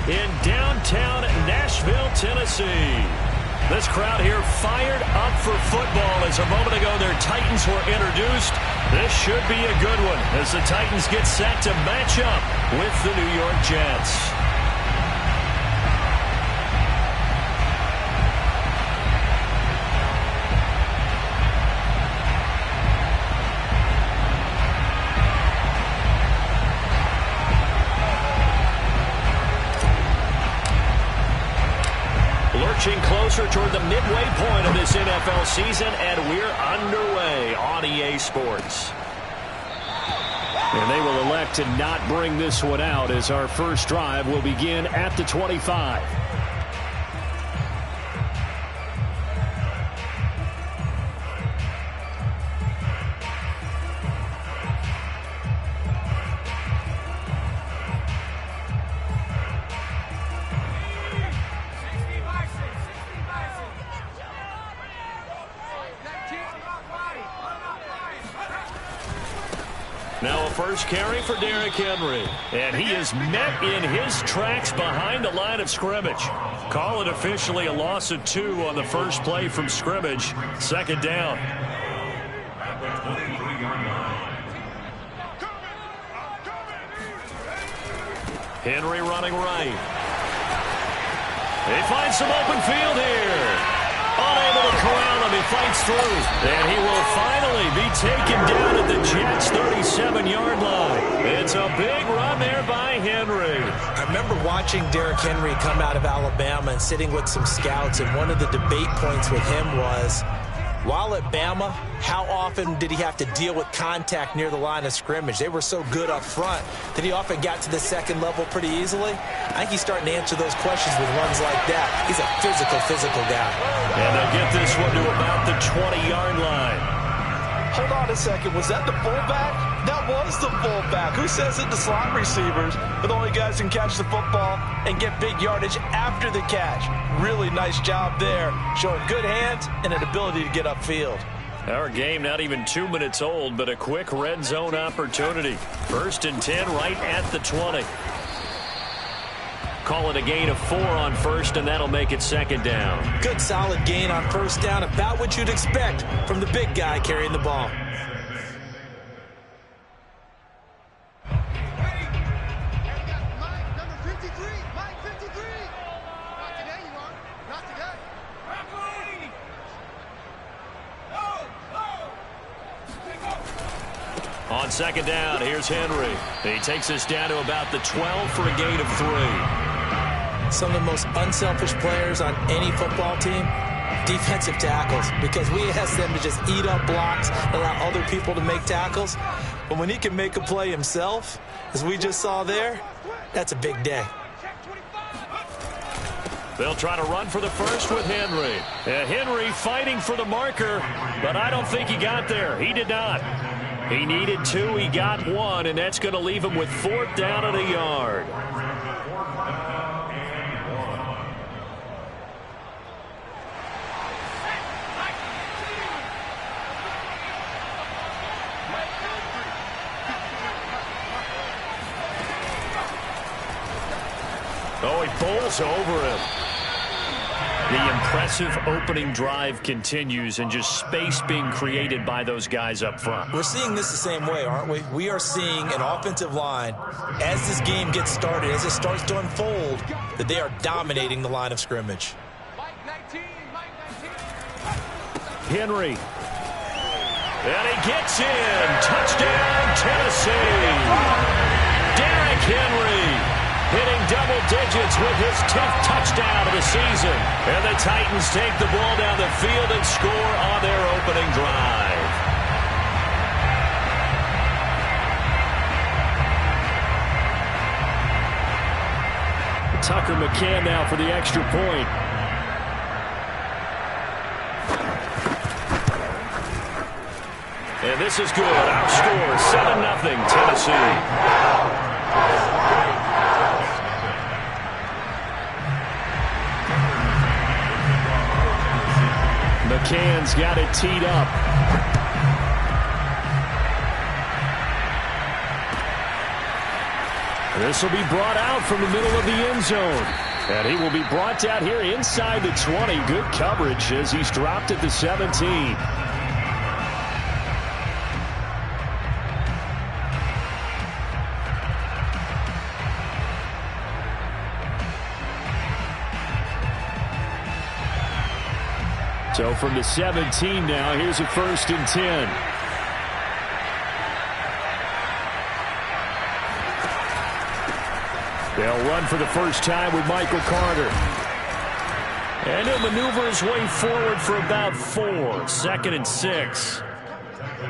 in downtown Nashville, Tennessee. This crowd here fired up for football as a moment ago their Titans were introduced. This should be a good one as the Titans get set to match up with the New York Jets. Lurching closer toward the midway point of this NFL season, and we're underway on EA Sports. And they will elect to not bring this one out as our first drive will begin at the 25. Now a first carry for Derrick Henry. And he is met in his tracks behind the line of scrimmage. Call it officially a loss of 2 on the first play from scrimmage. Second down. Henry running right. He finds some open field here. Unable to corral him. He fights through. And he will finally be taken down at the Jets' 37-yard line. It's a big run there by Henry. I remember watching Derrick Henry come out of Alabama and sitting with some scouts, and one of the debate points with him was, while at Bama, how often did he have to deal with contact near the line of scrimmage? They were so good up front that he often got to the second level pretty easily. I think he's starting to answer those questions with runs like that. He's a physical guy. And they'll get this one to about the 20-yard line. Hold on a second. Was that the fullback? That was the fullback. Who says it? The slot receivers are the only guys who can catch the football and get big yardage after the catch. Really nice job there, showing good hands and an ability to get upfield. Our game not even 2 minutes old, but a quick red zone opportunity. 1st and 10 right at the 20. Call it a gain of 4 on first, and that'll make it second down. Good solid gain on first down, about what you'd expect from the big guy carrying the ball. On second down, here's Henry. He takes us down to about the 12 for a gain of 3. Some of the most unselfish players on any football team, defensive tackles, because we ask them to just eat up blocks, allow other people to make tackles. But when he can make a play himself, as we just saw there, that's a big day. They'll try to run for the first with Henry. Henry fighting for the marker, but I don't think he got there. He did not. He needed 2. He got 1, and that's going to leave him with 4th down and a yard. Oh, he bowls over him. The impressive opening drive continues and just space being created by those guys up front. We're seeing this the same way, aren't we? We are seeing an offensive line, as this game gets started, as it starts to unfold, that they are dominating the line of scrimmage. Henry. And he gets in. Touchdown, Tennessee. Derrick Henry hitting double digits with his 10th touchdown of the season. And the Titans take the ball down the field and score on their opening drive. Tucker McCann now for the extra point. And this is good. Our score, 7-0 Tennessee. McCann's got it teed up. This will be brought out from the middle of the end zone. And he will be brought out here inside the 20. Good coverage as he's dropped at the 17. So from the 17 now, here's a 1st and 10. They'll run for the first time with Michael Carter. And he'll maneuver his way forward for about 4. 2nd and 6.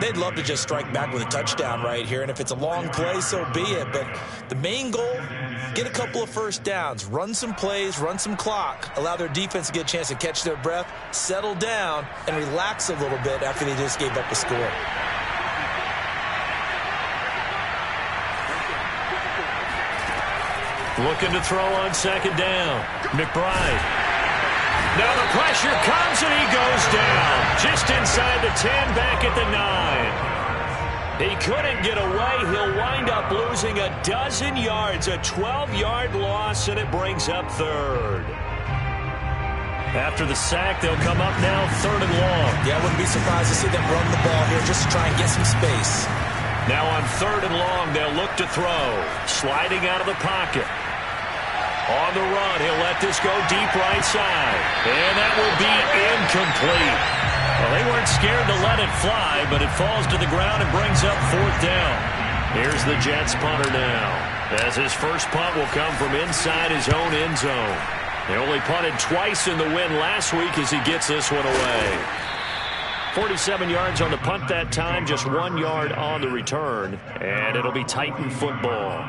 They'd love to just strike back with a touchdown right here, and if it's a long play, so be it. But the main goal, get a couple of first downs, run some plays, run some clock, allow their defense to get a chance to catch their breath, settle down, and relax a little bit after they just gave up a score. Looking to throw on 2nd down. McBride. Now the pressure comes and he goes down. Just inside the 10, back at the 9. He couldn't get away. He'll wind up losing a dozen yards, a 12-yard loss, and it brings up 3rd. After the sack, they'll come up now 3rd and long. Yeah, I wouldn't be surprised to see them run the ball here just to try and get some space. Now on 3rd and long, they'll look to throw. Sliding out of the pocket. On the run, he'll let this go deep right side. And that will be incomplete. Well, they weren't scared to let it fly, but it falls to the ground and brings up 4th down. Here's the Jets punter now, as his first punt will come from inside his own end zone. They only punted twice in the win last week as he gets this one away. 47 yards on the punt that time, just 1 yard on the return, and it'll be Titan football.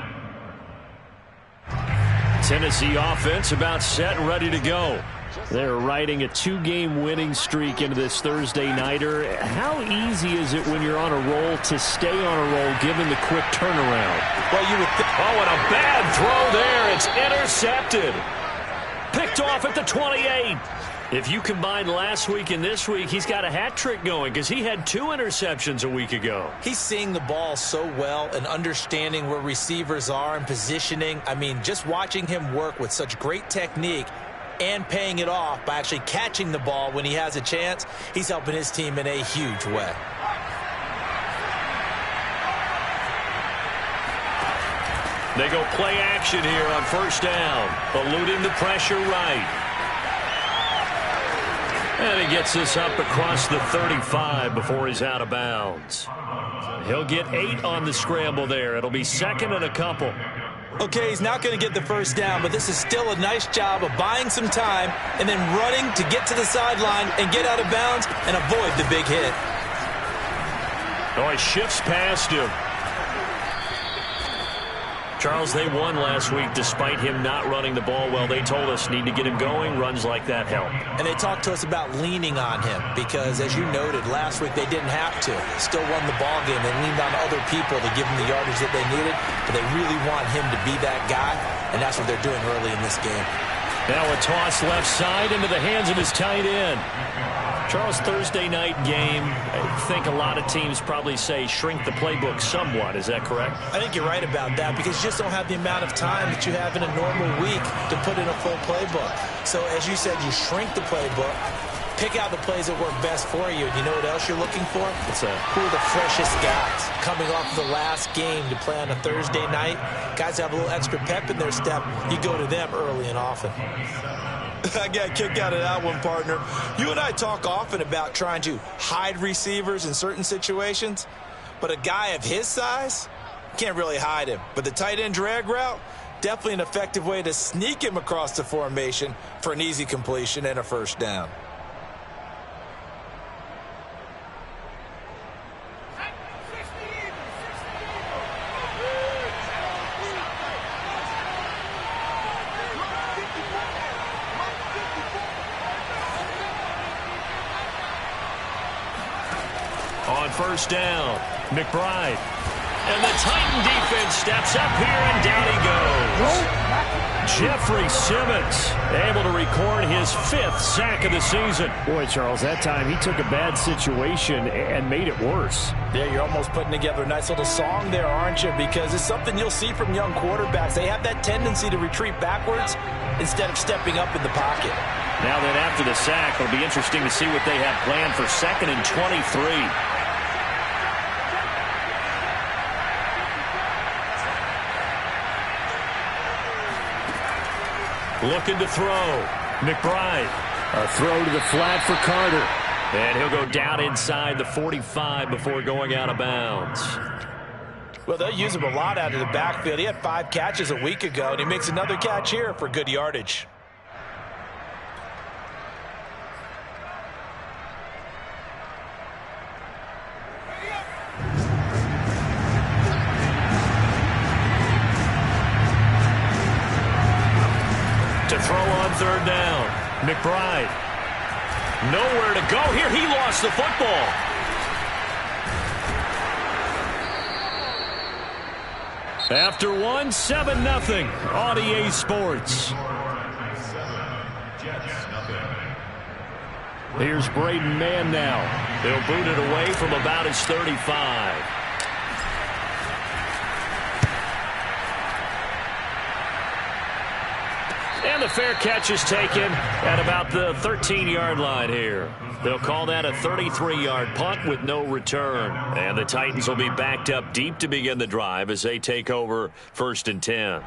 Tennessee offense about set and ready to go. They're riding a 2-game winning streak into this Thursday nighter. How easy is it when you're on a roll to stay on a roll given the quick turnaround? Well, you would oh, and a bad throw there. It's intercepted. Picked off at the 28. If you combine last week and this week, he's got a hat trick going because he had 2 interceptions a week ago. He's seeing the ball so well and understanding where receivers are and positioning. I mean, just watching him work with such great technique and paying it off by actually catching the ball when he has a chance, he's helping his team in a huge way. They go play action here on 1st down, eluding the pressure right. And he gets this up across the 35 before he's out of bounds. He'll get 8 on the scramble there. It'll be 2nd and a couple. Okay, he's not going to get the first down, but this is still a nice job of buying some time and then running to get to the sideline and get out of bounds and avoid the big hit. Oh, he shifts past him. Charles, they won last week despite him not running the ball well. They told us need to get him going. Runs like that help. And they talked to us about leaning on him because, as you noted, last week they didn't have to. Still won the ball game. They leaned on other people to give them the yardage that they needed, but they really want him to be that guy, and that's what they're doing early in this game. Now a toss left side into the hands of his tight end. Charles, Thursday night game, I think a lot of teams probably say shrink the playbook somewhat. Is that correct? I think you're right about that because you just don't have the amount of time that you have in a normal week to put in a full playbook. So, as you said, you shrink the playbook, pick out the plays that work best for you. And you know what else you're looking for? What's that? Who are the freshest guys coming off of the last game to play on a Thursday night? Guys have a little extra pep in their step. You go to them early and often. I got a kick out of that one, partner. You and I talk often about trying to hide receivers in certain situations, but a guy of his size, can't really hide him. But the tight end drag route, definitely an effective way to sneak him across the formation for an easy completion and a first down. On first down, McBride. And the Titan defense steps up here, and down he goes. Jeffrey Simmons able to record his 5th sack of the season. Boy, Charles, that time he took a bad situation and made it worse. Yeah, you're almost putting together a nice little song there, aren't you? Because it's something you'll see from young quarterbacks. They have that tendency to retreat backwards instead of stepping up in the pocket. Now that after the sack, it'll be interesting to see what they have planned for 2nd and 23. Looking to throw. McBride. A throw to the flat for Carter. And he'll go down inside the 45 before going out of bounds. Well, they'll use him a lot out of the backfield. He had 5 catches a week ago, and he makes another catch here for good yardage. To throw on 3rd down. McBride. Nowhere to go here. He lost the football. After 1, 7-0 on EA Sports. Here's Braden Mann now. He'll boot it away from about his 35. And the fair catch is taken at about the 13-yard line here. They'll call that a 33-yard punt with no return. And the Titans will be backed up deep to begin the drive as they take over 1st and 10.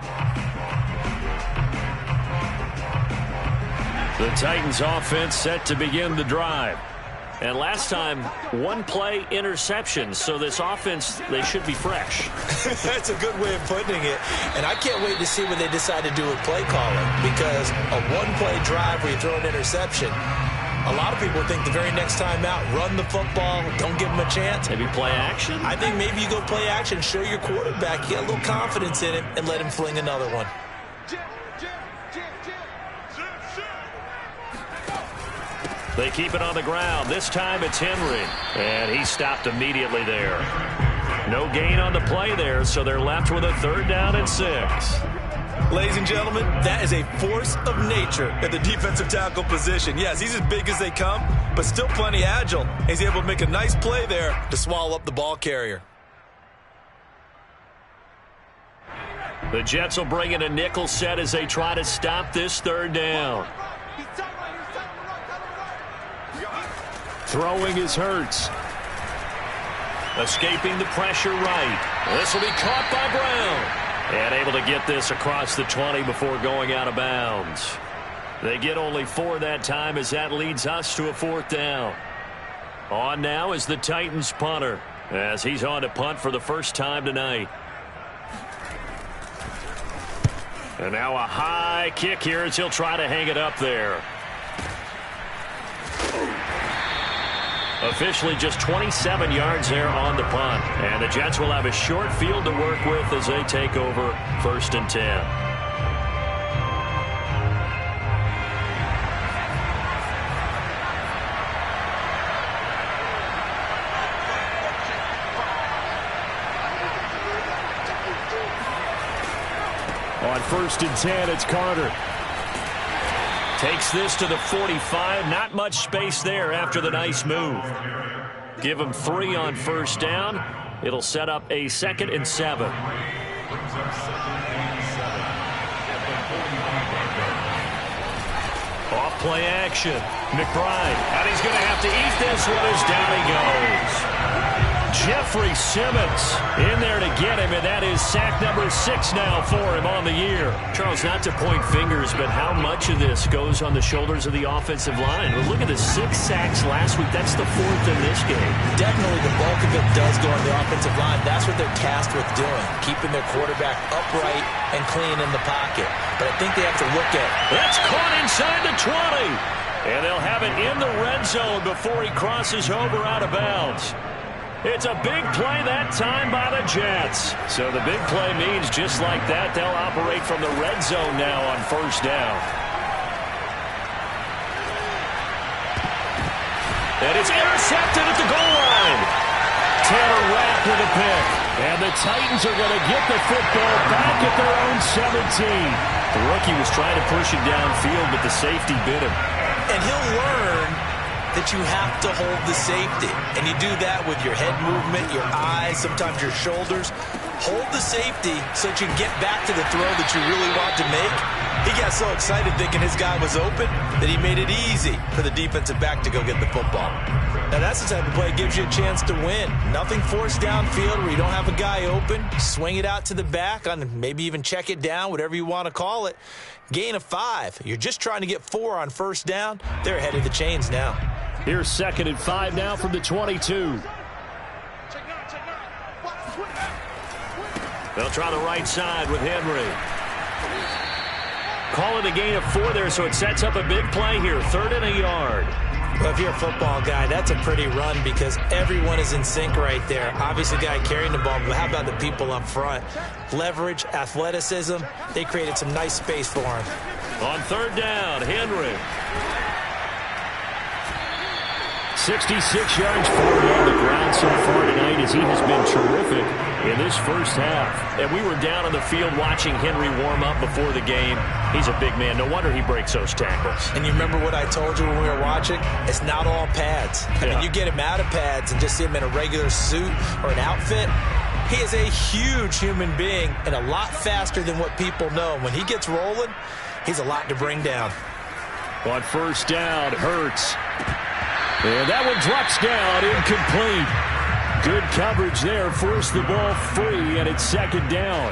The Titans offense set to begin the drive. And last time, 1-play interception. So this offense, they should be fresh. That's a good way of putting it. And I can't wait to see what they decide to do with play calling. Because a 1-play drive where you throw an interception, a lot of people think the very next time out, run the football, don't give them a chance. Maybe play action? I think maybe you go play action, show your quarterback, you get a little confidence in him, and let him fling another one. They keep it on the ground. This time it's Henry. And he stopped immediately there. No gain on the play there, so they're left with a 3rd down and 6. Ladies and gentlemen, that is a force of nature at the defensive tackle position. Yes, he's as big as they come, but still plenty agile. He's able to make a nice play there to swallow up the ball carrier. The Jets will bring in a nickel set as they try to stop this 3rd down. Throwing is Hurts. Escaping the pressure right. This will be caught by Brown. And able to get this across the 20 before going out of bounds. They get only 4 that time as that leads us to a 4th down. On now is the Titans punter as he's on to punt for the first time tonight. And now a high kick here as he'll try to hang it up there. Officially just 27 yards there on the punt. And the Jets will have a short field to work with as they take over 1st and 10. On 1st and 10, it's Carter. Takes this to the 45. Not much space there after the nice move. Give him 3 on 1st down. It'll set up a 2nd and 7. Off play action. McBride. And he's going to have to eat this one as down he goes. Jeffrey Simmons in there to get him, and that is sack number 6 now for him on the year. Charles, not to point fingers, but how much of this goes on the shoulders of the offensive line? Well, look at the 6 sacks last week. That's the 4th in this game. Definitely the bulk of it does go on the offensive line. That's what they're tasked with doing, keeping their quarterback upright and clean in the pocket. But I think they have to look at that's caught inside the 20. And they'll have it in the red zone before he crosses over out of bounds. It's a big play that time by the Jets. So the big play means just like that, they'll operate from the red zone now on 1st down. And it's intercepted at the goal line. Taylor Rapp with a pick. And the Titans are going to get the football back at their own 17. The rookie was trying to push it downfield, but the safety bit him. And he'll learn that you have to hold the safety. And you do that with your head movement, your eyes, sometimes your shoulders. Hold the safety so that you can get back to the throw that you really want to make. He got so excited thinking his guy was open that he made it easy for the defensive back to go get the football. Now that's the type of play that gives you a chance to win. Nothing forced downfield where you don't have a guy open. Swing it out to the back, on maybe even check it down, whatever you want to call it. Gain of 5. You're just trying to get 4 on first down. They're ahead of the chains now. Here's 2nd and 5 now from the 22. They'll try the right side with Henry. Call it a gain of 4 there, so it sets up a big play here. 3rd and a yard. Well, if you're a football guy, that's a pretty run because everyone is in sync right there. Obviously, the guy carrying the ball, but how about the people up front? Leverage, athleticism, they created some nice space for him. On 3rd down, Henry. 66 yards for him on the ground so far tonight as he has been terrific in this first half. And we were down on the field watching Henry warm up before the game. He's a big man. No wonder he breaks those tackles. And you remember what I told you when we were watching? It's not all pads. I mean, you get him out of pads and just see him in a regular suit or an outfit. He is a huge human being and a lot faster than what people know. When he gets rolling, he's a lot to bring down. On 1st down, Hurts. And that one drops down, incomplete. Good coverage there, forced the ball free, and it's 2nd down.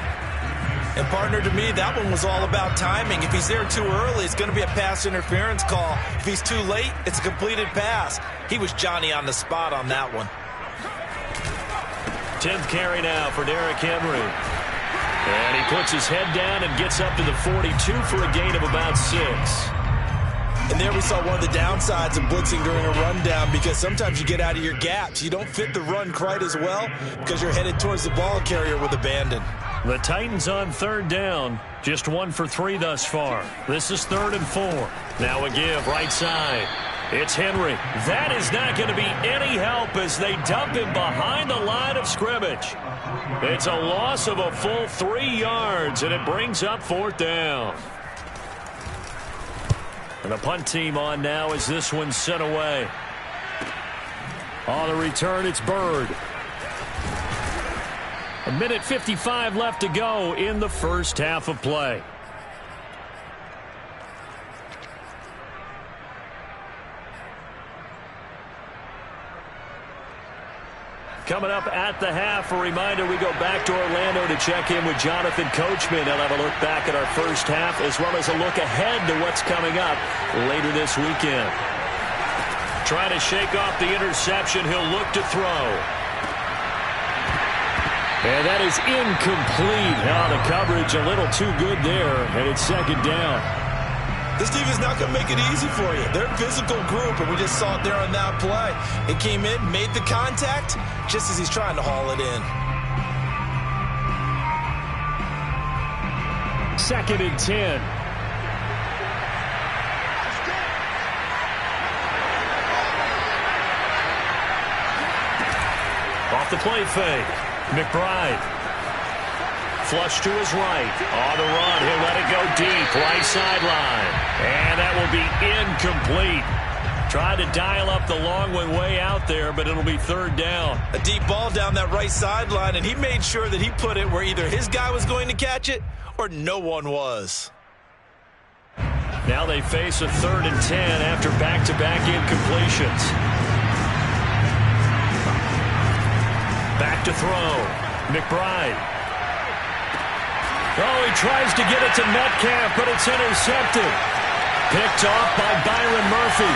And partner, to me, that one was all about timing. If he's there too early, it's going to be a pass interference call. If he's too late, it's a completed pass. He was Johnny on the spot on that one. 10th carry now for Derrick Henry. And he puts his head down and gets up to the 42 for a gain of about 6. And there we saw one of the downsides of blitzing during a rundown because sometimes you get out of your gaps. You don't fit the run quite as well because you're headed towards the ball carrier with abandon. The Titans on 3rd down. Just 1 for 3 thus far. This is 3rd and 4. Now a give, right side. It's Henry. That is not going to be any help as they dump him behind the line of scrimmage. It's a loss of a full 3 yards, and it brings up 4th down. And the punt team on now as this one's sent away. On the return, it's Bird. 1:55 left to go in the first half of play. Coming up at the half, a reminder, we go back to Orlando to check in with Jonathan Coachman. He'll have a look back at our first half as well as a look ahead to what's coming up later this weekend. Trying to shake off the interception. He'll look to throw. And that is incomplete. Now the coverage a little too good there, and it's 2nd down. This defense is not going to make it easy for you. They're a physical group, and we just saw it there on that play. It came in, made the contact, just as he's trying to haul it in. 2nd and 10. Off the play fake. McBride. Flush to his right. On the run. He'll let it go deep. Right sideline. And that will be incomplete. Tried to dial up the long one way out there, but it'll be 3rd down. A deep ball down that right sideline, and he made sure that he put it where either his guy was going to catch it or no one was. Now they face a 3rd and 10 after back-to-back incompletions. Back to throw. McBride. Oh, he tries to get it to Metcalf, but it's intercepted. Picked off by Byron Murphy.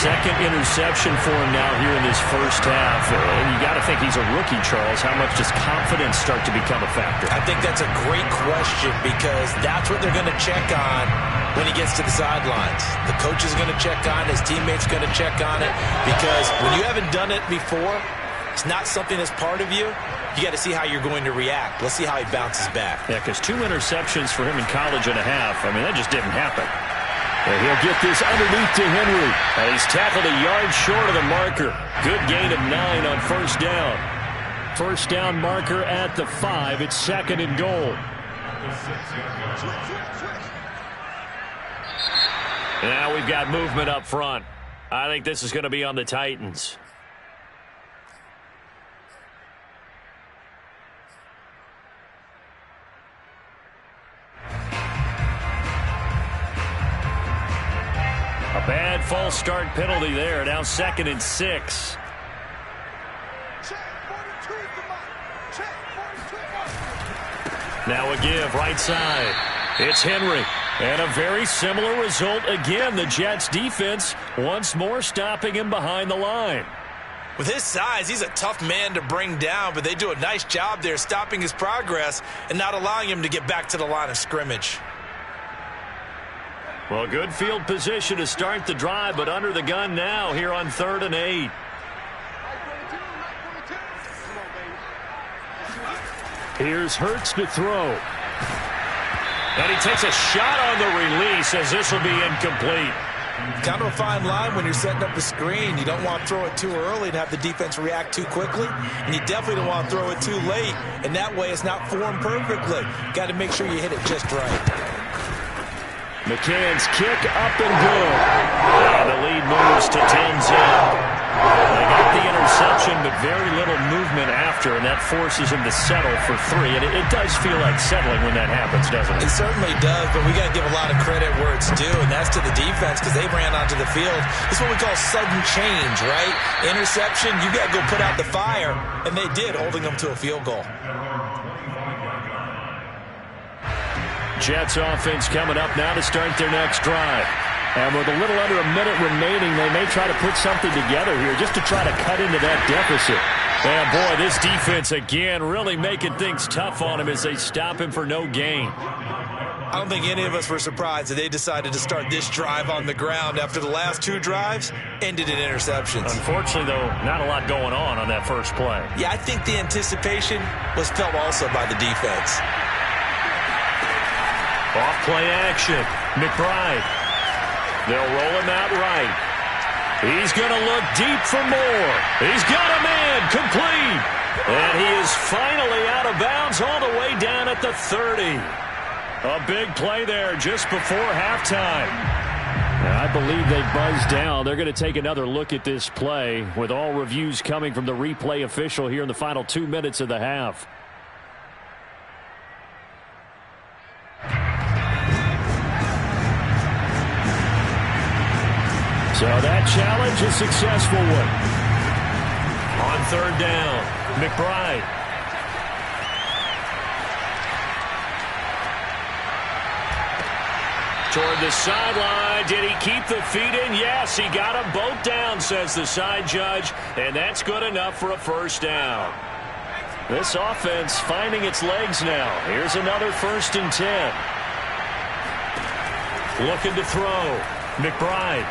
2nd interception for him now here in this first half. And you got to think he's a rookie, Charles. How much does confidence start to become a factor? I think that's a great question because that's what they're going to check on when he gets to the sidelines. The coach is going to check on it. His teammates are going to check on it because when you haven't done it before, it's not something that's part of you. You got to see how you're going to react. Let's see how he bounces back. Yeah, because 2 interceptions for him in college and a half. I mean, that just didn't happen. And he'll get this underneath to Henry. And he's tackled a yard short of the marker. Good gain of 9 on first down. First down marker at the 5. It's 2nd and goal. Now we've got movement up front. I think this is going to be on the Titans. A bad false start penalty there. Now 2nd and 6. Now a give right side. It's Henry. And a very similar result again. The Jets defense once more stopping him behind the line. With his size, he's a tough man to bring down, but they do a nice job there stopping his progress and not allowing him to get back to the line of scrimmage. Well, good field position to start the drive, but under the gun now here on 3rd and 8. Here's Hurts to throw. And he takes a shot on the release as this will be incomplete. Kind of a fine line when you're setting up a screen. You don't want to throw it too early to have the defense react too quickly, and you definitely don't want to throw it too late, and that way it's not formed perfectly. Got to make sure you hit it just right. McCann's kick up and good. And the lead moves to 10-10. They got the interception, but very little movement after, and that forces him to settle for 3. And it does feel like settling when that happens, doesn't it? It certainly does, but we got to give a lot of credit where it's due, and that's to the defense because they ran onto the field. This is what we call sudden change, right? Interception, you got to go put out the fire, and they did, holding them to a field goal. Jets offense coming up now to start their next drive. And with a little under a minute remaining, they may try to put something together here just to try to cut into that deficit. And boy, this defense again really making things tough on him as they stop him for no gain. I don't think any of us were surprised that they decided to start this drive on the ground after the last 2 drives ended in interceptions. Unfortunately, though, not a lot going on that first play. Yeah, I think the anticipation was felt also by the defense. Off play action. McBride. They'll roll him out right. He's going to look deep for more. He's got a man complete. And he is finally out of bounds all the way down at the 30. A big play there just before halftime. I believe they buzzed down. They're going to take another look at this play with all reviews coming from the replay official here in the final 2 minutes of the half. So that challenge, a successful one. On 3rd down, McBride. Toward the sideline. Did he keep the feet in? Yes, he got them both down, says the side judge. And that's good enough for a first down. This offense finding its legs now. Here's another 1st and 10. Looking to throw. McBride.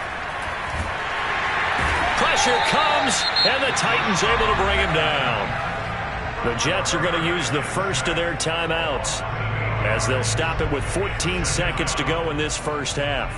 Pressure comes, and the Titans able to bring him down. The Jets are going to use the first of their timeouts as they'll stop it with 14 seconds to go in this first half.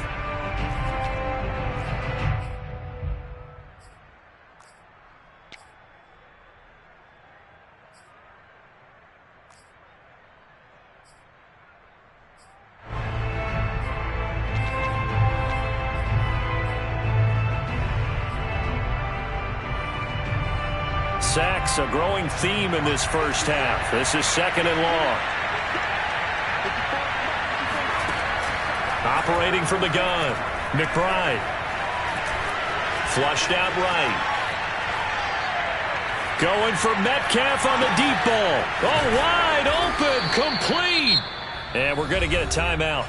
Sacks, a growing theme in this first half. This is 2nd and long. Operating from the gun, McBride. Flushed out right. Going for Metcalf on the deep ball. Oh, wide open, complete. And we're going to get a timeout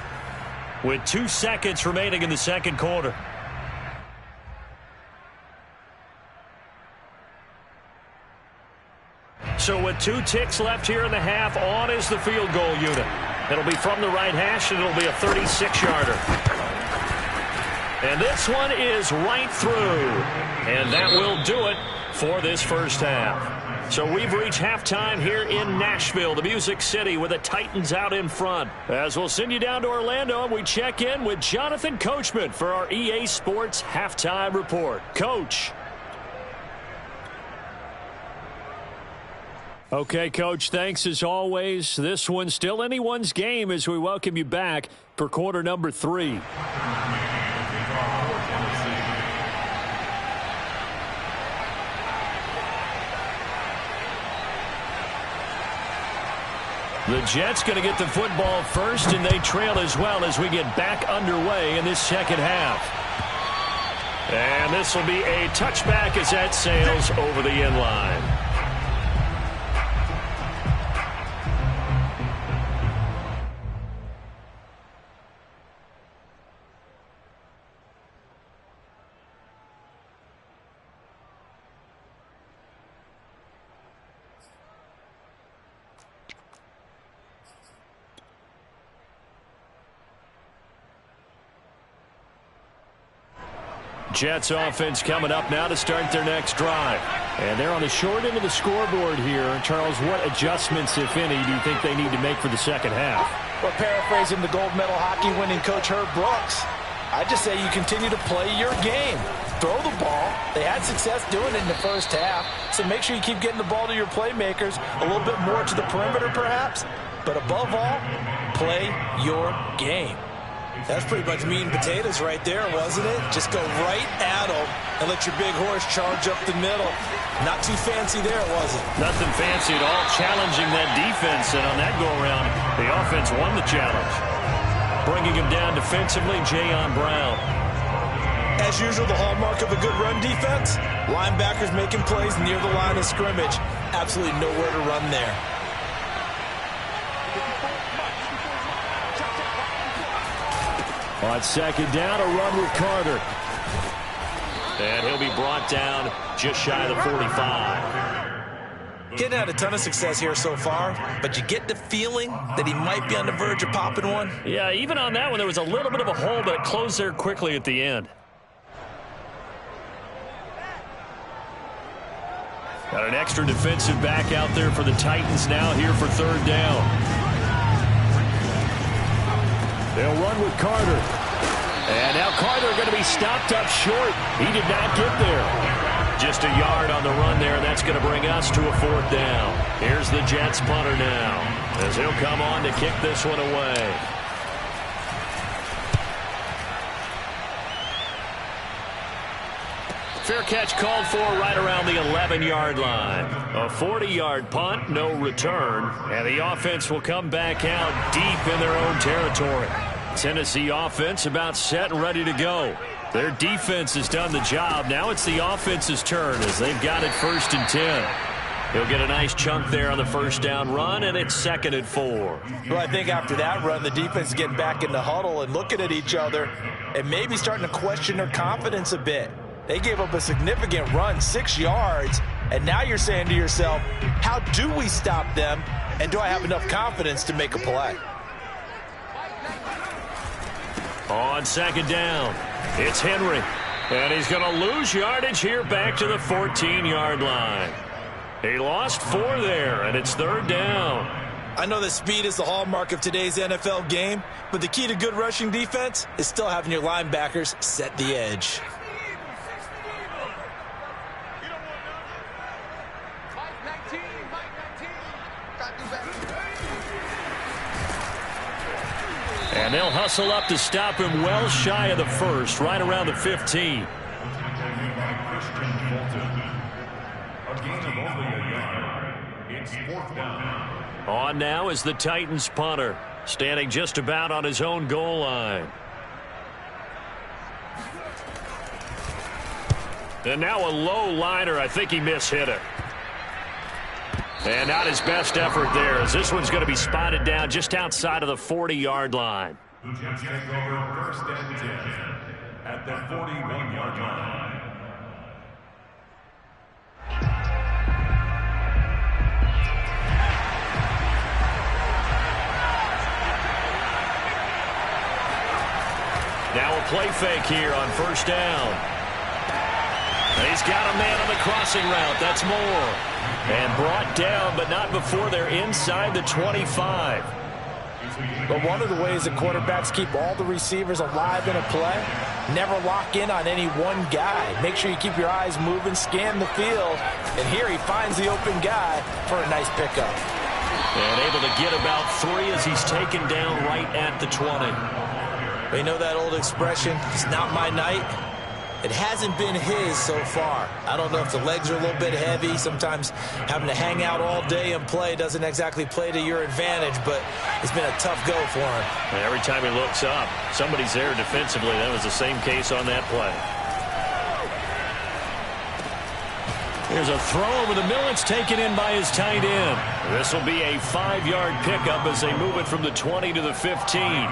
with 2 seconds remaining in the second quarter. So with 2 ticks left here in the half, on is the field goal unit. It'll be from the right hash, and it'll be a 36-yarder. And this one is right through. And that will do it for this first half. So we've reached halftime here in Nashville, the Music City, with the Titans out in front. As we'll send you down to Orlando, and we check in with Jonathan Coachman for our EA Sports Halftime Report. Coach. Okay, Coach, thanks as always. This one's still anyone's game as we welcome you back for quarter number 3. The Jets going to get the football first, and they trail as well as we get back underway in this second half. And this will be a touchback as that sails over the end line. Jets offense coming up now to start their next drive. And they're on the short end of the scoreboard here. Charles, what adjustments, if any, do you think they need to make for the second half? Well, paraphrasing the gold medal hockey winning coach Herb Brooks, I just say you continue to play your game. Throw the ball. They had success doing it in the first half, so make sure you keep getting the ball to your playmakers, a little bit more to the perimeter perhaps, but above all, play your game. That's pretty much meat and potatoes right there, wasn't it? Just go right at them and let your big horse charge up the middle. Not too fancy there, was it? Nothing fancy at all, challenging that defense, and on that go-around, the offense won the challenge. Bringing him down defensively, Jayon Brown. As usual, the hallmark of a good run defense, linebackers making plays near the line of scrimmage. Absolutely nowhere to run there. On second down, a run with Carter. And he'll be brought down just shy of the 45. Getting had a ton of success here so far, but you get the feeling that he might be on the verge of popping one. Yeah, even on that one, there was a little bit of a hole, but it closed there quickly at the end. Got an extra defensive back out there for the Titans now here for third down. They'll run with Carter. And now Carter going to be stopped up short. He did not get there. Just a yard on the run there, and that's going to bring us to a fourth down. Here's the Jets punter now, as he'll come on to kick this one away. Fair catch called for right around the 11-yard line. A 40-yard punt, no return. And the offense will come back out deep in their own territory. Tennessee offense about set and ready to go. Their defense has done the job. Now it's the offense's turn as they've got it 1st and 10. He'll get a nice chunk there on the first down run, and it's 2nd and 4. Well, I think after that run, the defense is getting back in the huddle and looking at each other and maybe starting to question their confidence a bit. They gave up a significant run, 6 yards, and now you're saying to yourself, how do we stop them, and do I have enough confidence to make a play? On second down, it's Henry, and he's going to lose yardage here back to the 14-yard line. He lost 4 there, and it's 3rd down. I know that speed is the hallmark of today's NFL game, but the key to good rushing defense is still having your linebackers set the edge. And they'll hustle up to stop him well shy of the first, right around the 15. On now is the Titans punter, standing just about on his own goal line. And now a low liner. I think he mishit it. And not his best effort there, as this one's going to be spotted down just outside of the 40-yard line. The Jets take over 1st and 10 at the 41-yard line. Now a play fake here on 1st down. He's got a man on the crossing route. That's Moore. And brought down, but not before they're inside the 25. But one of the ways that quarterbacks keep all the receivers alive in a play, never lock in on any one guy. Make sure you keep your eyes moving, scan the field, and here he finds the open guy for a nice pickup. And able to get about 3 as he's taken down right at the 20. You know that old expression, it's not my night? It hasn't been his so far. I don't know if the legs are a little bit heavy. Sometimes having to hang out all day and play doesn't exactly play to your advantage, but it's been a tough go for him. And every time he looks up, somebody's there defensively. That was the same case on that play. Here's a throw over the middle. It's taken in by his tight end. This will be a 5-yard pickup as they move it from the 20 to the 15.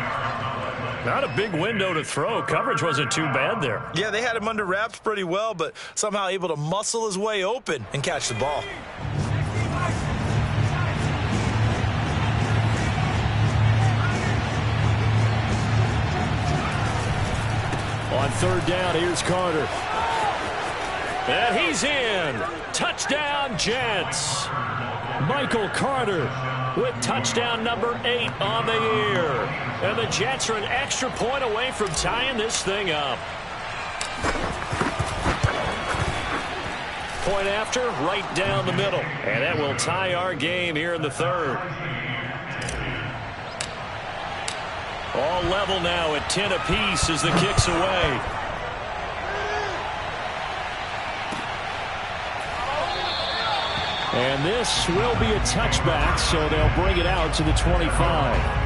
Not a big window to throw. Coverage wasn't too bad there. Yeah, they had him under wraps pretty well, but somehow able to muscle his way open and catch the ball. On 3rd down, here's Carter. And he's in. Touchdown, Jets. Michael Carter with touchdown number 8 on the year. And the Jets are an extra point away from tying this thing up. Point after, right down the middle. And that will tie our game here in the 3rd. All level now at 10 apiece as the kick's away. And this will be a touchback, so they'll bring it out to the 25.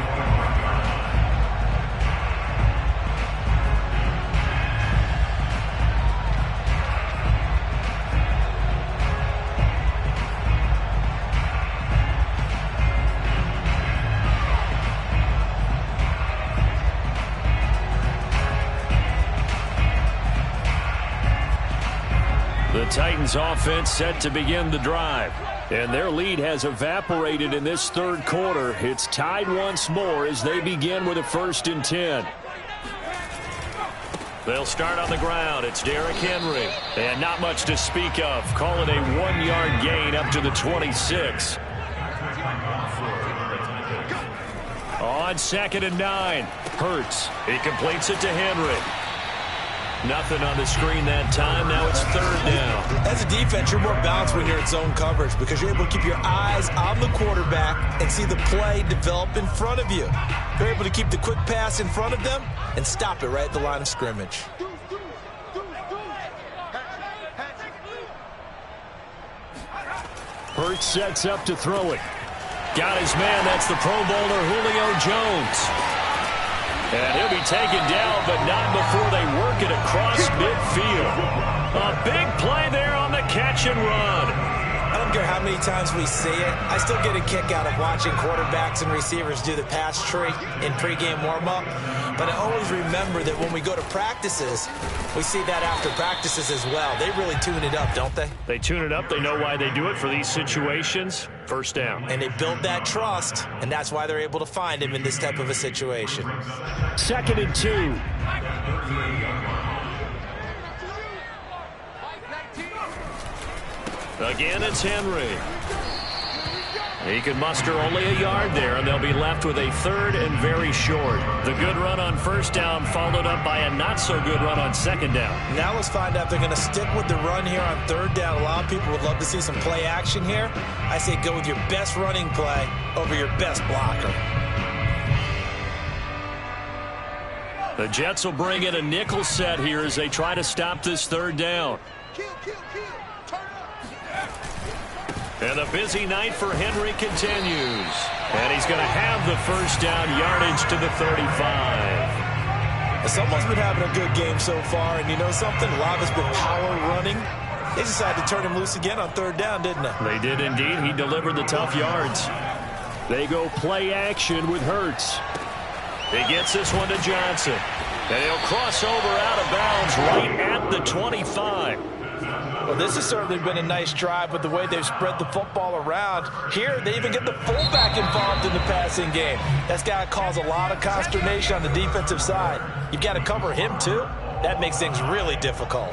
The Titans offense set to begin the drive. And their lead has evaporated in this 3rd quarter. It's tied once more as they begin with a 1st and 10. They'll start on the ground. It's Derrick Henry. And not much to speak of. Call it a 1-yard gain up to the 26. On 2nd and 9. Hurts. He completes it to Henry. Nothing on the screen that time. Now it's 3rd down. As a defense, you're more balanced when you're in zone coverage because you're able to keep your eyes on the quarterback and see the play develop in front of you. You're able to keep the quick pass in front of them and stop it right at the line of scrimmage. Hurts sets up to throw it. Got his man. That's the Pro Bowler Julio Jones. And he'll be taken down, but not before they work it across midfield. A big play there on the catch and run. I don't care how many times we see it. I still get a kick out of watching quarterbacks and receivers do the pass tree in pregame warm-up. But I always remember that when we go to practices, we see that after practices as well. They really tune it up, don't they? They tune it up. They know why they do it for these situations. 1st down. And they build that trust, and that's why they're able to find him in this type of a situation. 2nd and 2. Again, it's Henry. He can muster only a yard there, and they'll be left with a 3rd and very short. The good run on 1st down followed up by a not-so-good run on 2nd down. Now let's find out if they're going to stick with the run here on 3rd down. A lot of people would love to see some play action here. I say go with your best running play over your best blocker. The Jets will bring in a nickel set here as they try to stop this 3rd down. And the busy night for Henry continues. And he's going to have the 1st down yardage to the 35. Someone's been having a good game so far, and you know something? A lot of it's been power running. They decided to turn him loose again on 3rd down, didn't they? They did indeed. He delivered the tough yards. They go play action with Hurts. He gets this one to Johnson. And he'll cross over out of bounds right at the 25. Well, this has certainly been a nice drive with the way they've spread the football around. Here, they even get the fullback involved in the passing game. That's got to cause a lot of consternation on the defensive side. You've got to cover him, too. That makes things really difficult.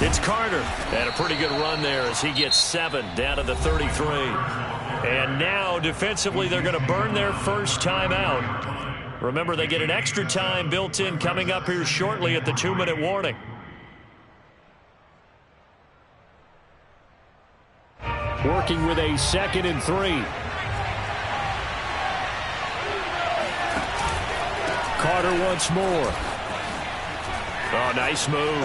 It's Carter. And a pretty good run there as he gets 7 down to the 33. And now, defensively, they're going to burn their first timeout. Remember, they get an extra time built in coming up here shortly at the 2-minute warning. Working with a 2nd and 3. Carter once more. Oh, nice move.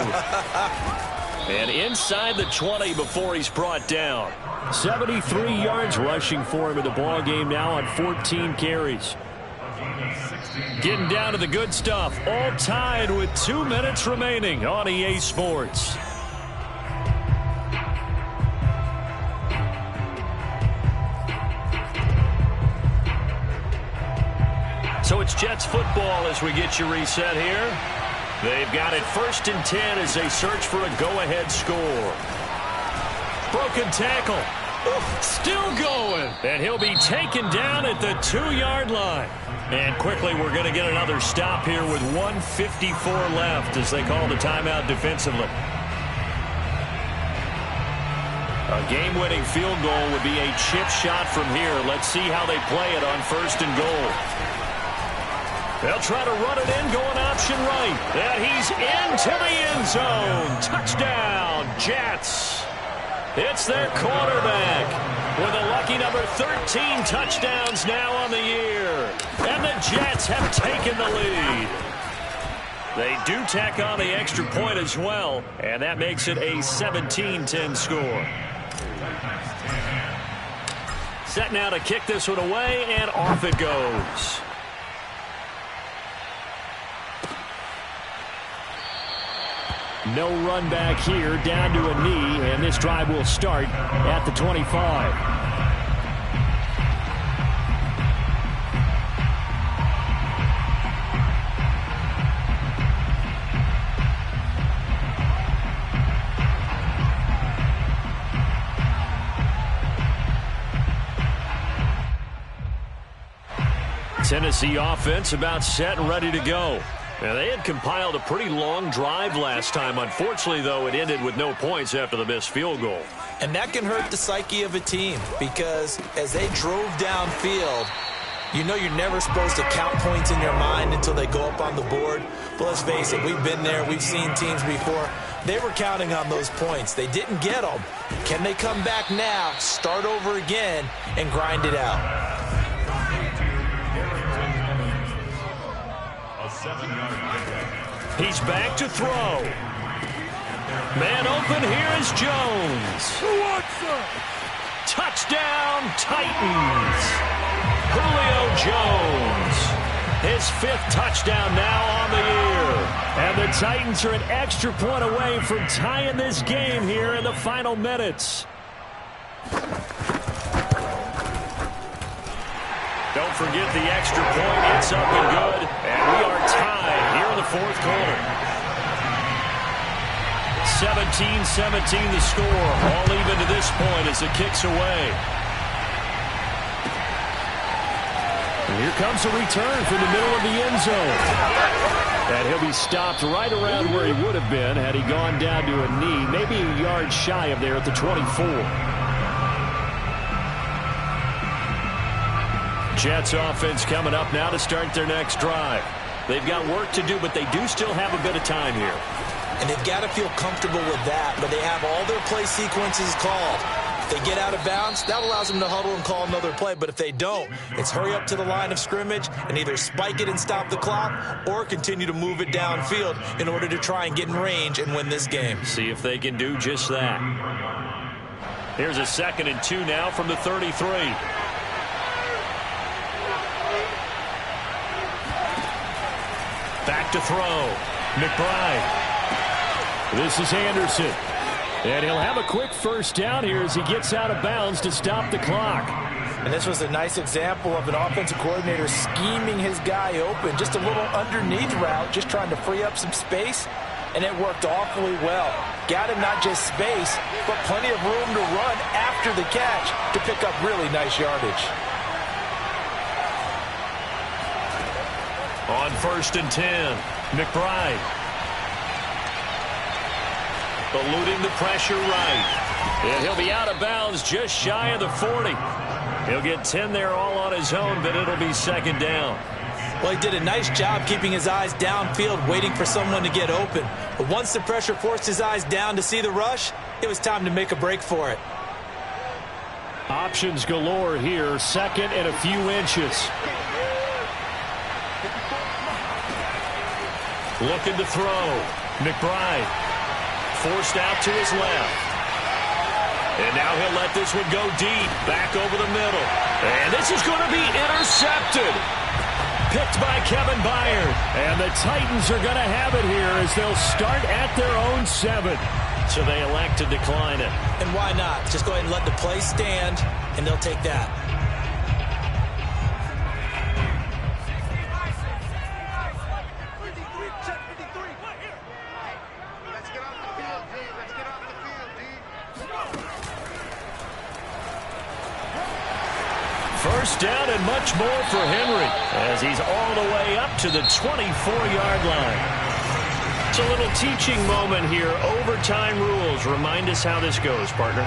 And inside the 20 before he's brought down. 73 yards rushing for him in the ball game now on 14 carries. Getting down to the good stuff. All tied with 2 minutes remaining on EA Sports. So it's Jets football as we get you reset here. They've got it 1st and 10 as they search for a go-ahead score. Broken tackle. Still going. And he'll be taken down at the 2-yard line. And quickly we're going to get another stop here with 1:54 left as they call the timeout defensively. A game-winning field goal would be a chip shot from here. Let's see how they play it on 1st and goal. They'll try to run it in, going option right. And he's into the end zone. Touchdown, Jets. It's their quarterback with a lucky number 13 touchdowns now on the year. And the Jets have taken the lead. They do tack on the extra point as well, and that makes it a 17-10 score. Set now to kick this one away, and off it goes. No run back here, down to a knee, and this drive will start at the 25. Tennessee offense about set and ready to go. Now, they had compiled a pretty long drive last time. Unfortunately, though, it ended with no points after the missed field goal. And that can hurt the psyche of a team because as they drove downfield, you know you're never supposed to count points in your mind until they go up on the board. But let's face it, we've been there. We've seen teams before. They were counting on those points. They didn't get them. Can they come back now, start over again, and grind it out? He's back to throw. Man open, here is Jones. Touchdown, Titans. Julio Jones. His 5th touchdown now on the year. And the Titans are an extra point away from tying this game here in the final minutes. Don't forget the extra point. It's up and good. And we are tied here in the 4th quarter. 17-17 the score. All even to this point as it kicks away. And here comes a return from the middle of the end zone. And he'll be stopped right around where he would have been had he gone down to a knee, maybe a yard shy of there at the 24. Jets offense coming up now to start their next drive. They've got work to do, but they do still have a bit of time here. And they've got to feel comfortable with that, but they have all their play sequences called. If they get out of bounds, that allows them to huddle and call another play. But if they don't, it's hurry up to the line of scrimmage and either spike it and stop the clock or continue to move it downfield in order to try and get in range and win this game. See if they can do just that. Here's a 2nd and 2 now from the 33. Back to throw. McBride. This is Anderson. And he'll have a quick first down here as he gets out of bounds to stop the clock. And this was a nice example of an offensive coordinator scheming his guy open. Just a little underneath route, just trying to free up some space. And it worked awfully well. Got him not just space, but plenty of room to run after the catch to pick up really nice yardage. On 1st and 10, McBride. eluding the pressure right. And he'll be out of bounds just shy of the 40. He'll get 10 there all on his own, but it'll be second down. Well, he did a nice job keeping his eyes downfield, waiting for someone to get open. But once the pressure forced his eyes down to see the rush, it was time to make a break for it. Options galore here, second and a few inches. Looking to throw. McBride forced out to his left. And now he'll let this one go deep, back over the middle. And this is going to be intercepted. Picked by Kevin Byard. And the Titans are going to have it here as they'll start at their own 7. So they elect to decline it. And why not? Just go ahead and let the play stand, and they'll take that. First down and much more for Henry as he's all the way up to the 24-yard line. It's a little teaching moment here. Overtime rules. Remind us how this goes, partner.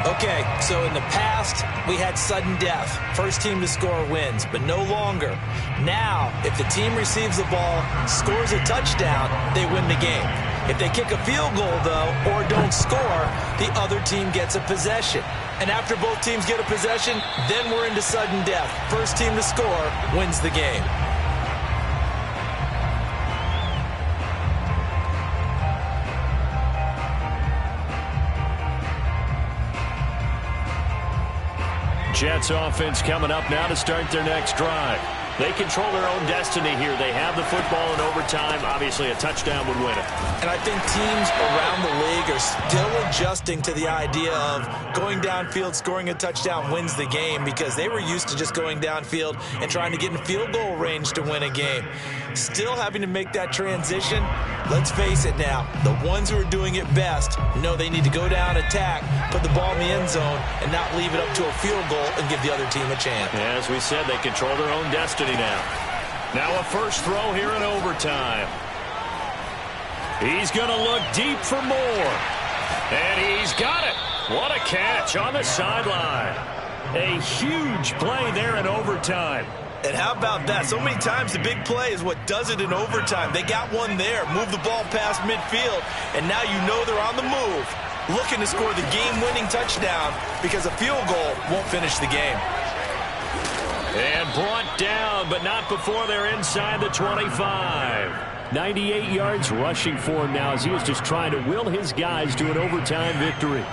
Okay, so in the past, we had sudden death. First team to score wins, but no longer. Now, if the team receives the ball, scores a touchdown, they win the game. If they kick a field goal, though, or don't score, the other team gets a possession. And after both teams get a possession, then we're into sudden death. First team to score wins the game. Jets offense coming up now to start their next drive. They control their own destiny here. They have the football in overtime. Obviously, a touchdown would win it. And I think teams around the league are still adjusting to the idea of going downfield, scoring a touchdown wins the game, because they were used to just going downfield and trying to get in field goal range to win a game. Still having to make that transition. Let's face it now, the ones who are doing it best know they need to go down, attack, put the ball in the end zone, and not leave it up to a field goal and give the other team a chance. Yeah, as we said, they control their own destiny now. Now a first throw here in overtime. He's going to look deep for more. And he's got it. What a catch on the sideline. A huge play there in overtime. And how about that? So many times the big play is what does it in overtime. They got one there, move the ball past midfield, and now you know they're on the move, looking to score the game-winning touchdown because a field goal won't finish the game. And brought down, but not before they're inside the 25. 98 yards rushing for him now as he was just trying to will his guys to an overtime victory.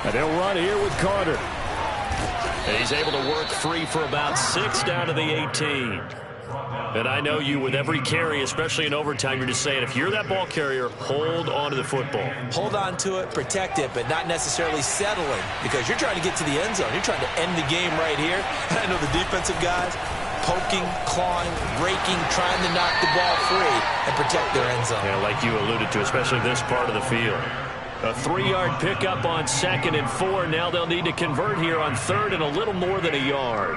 And they'll run here with Carter. And he's able to work free for about 6 down to the 18. And I know you, with every carry, especially in overtime, you're just saying, if you're that ball carrier, hold on to the football. Hold on to it, protect it, but not necessarily settling, because you're trying to get to the end zone. You're trying to end the game right here. And I know the defensive guys poking, clawing, raking, trying to knock the ball free and protect their end zone. Yeah, like you alluded to, especially this part of the field. A 3-yard pickup on 2nd and 4. Now they'll need to convert here on 3rd and a little more than a yard.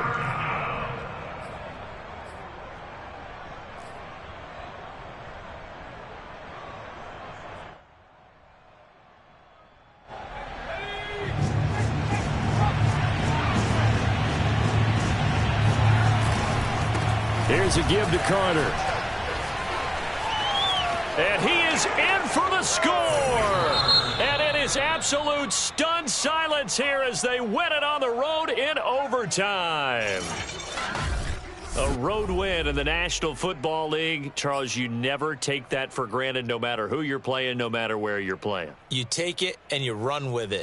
Here's a give to Carter. And he is in for the score. And it is absolute stunned silence here as they win it on the road in overtime. A road win in the National Football League. Charles, you never take that for granted, no matter who you're playing, no matter where you're playing. You take it and you run with it.